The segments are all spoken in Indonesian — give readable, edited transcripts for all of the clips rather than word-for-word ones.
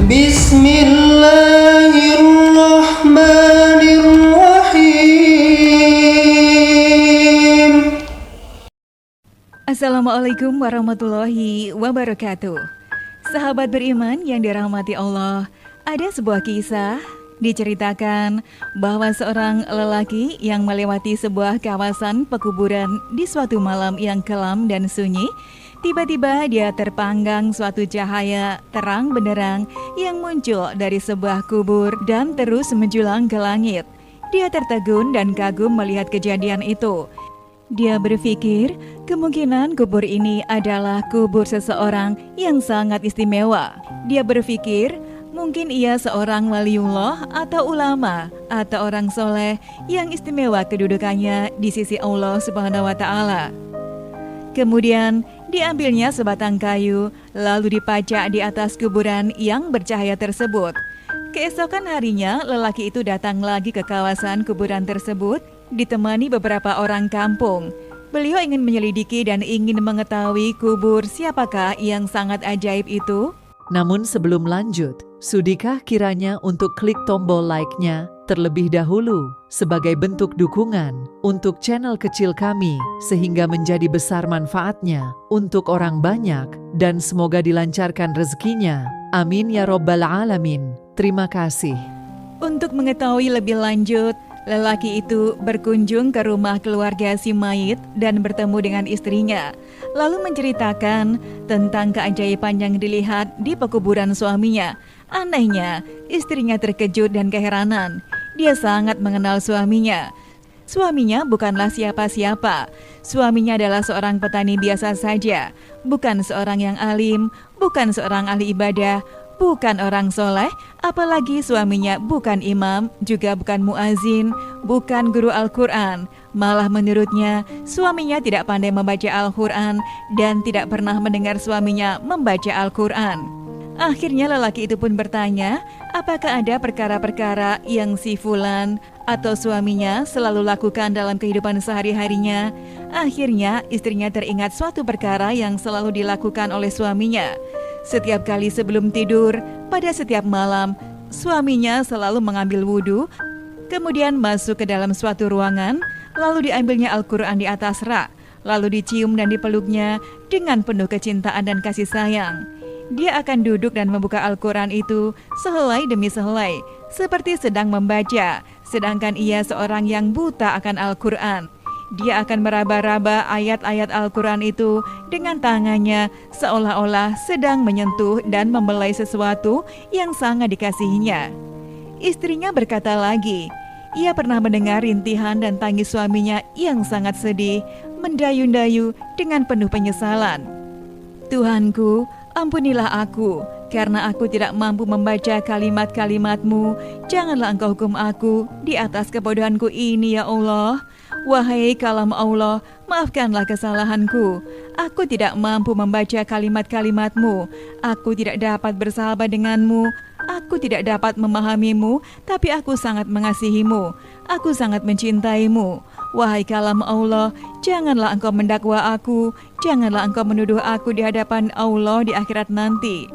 Bismillahirrahmanirrahim. Assalamualaikum warahmatullahi wabarakatuh. Sahabat beriman yang dirahmati Allah, ada sebuah kisah diceritakan bahwa seorang lelaki yang melewati sebuah kawasan pekuburan di suatu malam yang kelam dan sunyi, tiba-tiba dia terpanggang suatu cahaya terang benderang yang muncul dari sebuah kubur dan terus menjulang ke langit. Dia tertegun dan kagum melihat kejadian itu. Dia berpikir kemungkinan kubur ini adalah kubur seseorang yang sangat istimewa. Dia berpikir mungkin ia seorang waliullah atau ulama atau orang soleh yang istimewa kedudukannya di sisi Allah Subhanahu wa Ta'ala. Kemudian diambilnya sebatang kayu lalu dipajak di atas kuburan yang bercahaya tersebut. Keesokan harinya lelaki itu datang lagi ke kawasan kuburan tersebut ditemani beberapa orang kampung. Beliau ingin menyelidiki dan ingin mengetahui kubur siapakah yang sangat ajaib itu. Namun sebelum lanjut, sudikah kiranya untuk klik tombol like-nya terlebih dahulu sebagai bentuk dukungan untuk channel kecil kami sehingga menjadi besar manfaatnya untuk orang banyak dan semoga dilancarkan rezekinya. Amin ya Rabbal Alamin. Terima kasih. Untuk mengetahui lebih lanjut, lelaki itu berkunjung ke rumah keluarga si mayit dan bertemu dengan istrinya, lalu menceritakan tentang keajaiban yang dilihat di pekuburan suaminya. Anehnya, istrinya terkejut dan keheranan. Dia sangat mengenal suaminya. Suaminya bukanlah siapa-siapa. Suaminya adalah seorang petani biasa saja, bukan seorang yang alim, bukan seorang ahli ibadah, bukan orang soleh, apalagi suaminya bukan imam, juga bukan muazin, bukan guru Al-Quran. Malah menurutnya, suaminya tidak pandai membaca Al-Quran dan tidak pernah mendengar suaminya membaca Al-Quran. Akhirnya lelaki itu pun bertanya, apakah ada perkara-perkara yang si fulan atau suaminya selalu lakukan dalam kehidupan sehari-harinya. Akhirnya istrinya teringat suatu perkara yang selalu dilakukan oleh suaminya. Setiap kali sebelum tidur, pada setiap malam, suaminya selalu mengambil wudhu, kemudian masuk ke dalam suatu ruangan, lalu diambilnya Al-Quran di atas rak, lalu dicium dan dipeluknya dengan penuh kecintaan dan kasih sayang. Dia akan duduk dan membuka Al-Quran itu sehelai demi sehelai, seperti sedang membaca, sedangkan ia seorang yang buta akan Al-Quran. Dia akan meraba-raba ayat-ayat Al-Quran itu dengan tangannya seolah-olah sedang menyentuh dan membelai sesuatu yang sangat dikasihinya. Istrinya berkata lagi, ia pernah mendengar rintihan dan tangis suaminya yang sangat sedih, mendayu-dayu dengan penuh penyesalan. Tuhanku, ampunilah aku, karena aku tidak mampu membaca kalimat-kalimat-Mu. Janganlah Engkau hukum aku di atas kebodohanku ini ya Allah. Wahai kalam Allah, maafkanlah kesalahanku. Aku tidak mampu membaca kalimat-kalimat-Mu. Aku tidak dapat bersahabat dengan-Mu. Aku tidak dapat memahami-Mu, tapi aku sangat mengasihi-Mu. Aku sangat mencintai-Mu. Wahai kalam Allah, janganlah Engkau mendakwa aku. Janganlah Engkau menuduh aku di hadapan Allah di akhirat nanti.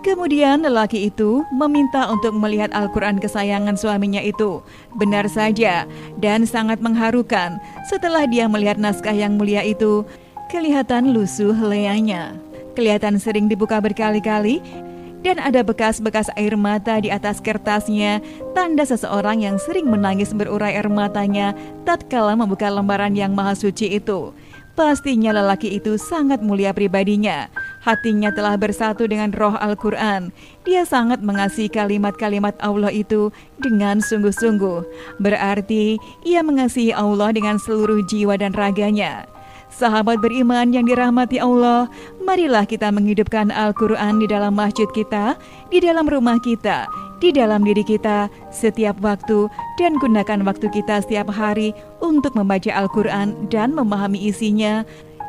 Kemudian lelaki itu meminta untuk melihat Al-Quran kesayangan suaminya itu. Benar saja, dan sangat mengharukan. Setelah dia melihat naskah yang mulia itu, kelihatan lusuh leanya. Kelihatan sering dibuka berkali-kali, dan ada bekas-bekas air mata di atas kertasnya, tanda seseorang yang sering menangis berurai air matanya tatkala membuka lembaran yang maha suci itu. Pastinya lelaki itu sangat mulia pribadinya. Hatinya telah bersatu dengan roh Al-Quran. Dia sangat mengasihi kalimat-kalimat Allah itu dengan sungguh-sungguh. Berarti ia mengasihi Allah dengan seluruh jiwa dan raganya. Sahabat beriman yang dirahmati Allah, marilah kita menghidupkan Al-Quran di dalam masjid kita, di dalam rumah kita, di dalam diri kita setiap waktu, dan gunakan waktu kita setiap hari untuk membaca Al-Quran dan memahami isinya.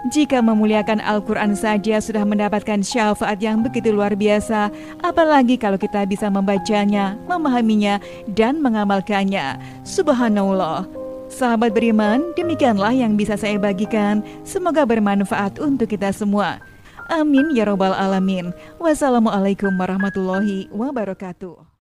Jika memuliakan Al-Quran saja sudah mendapatkan syafaat yang begitu luar biasa, apalagi kalau kita bisa membacanya, memahaminya, dan mengamalkannya. Subhanallah. Sahabat beriman, demikianlah yang bisa saya bagikan. Semoga bermanfaat untuk kita semua. Amin ya robbal alamin. Wassalamualaikum warahmatullahi wabarakatuh.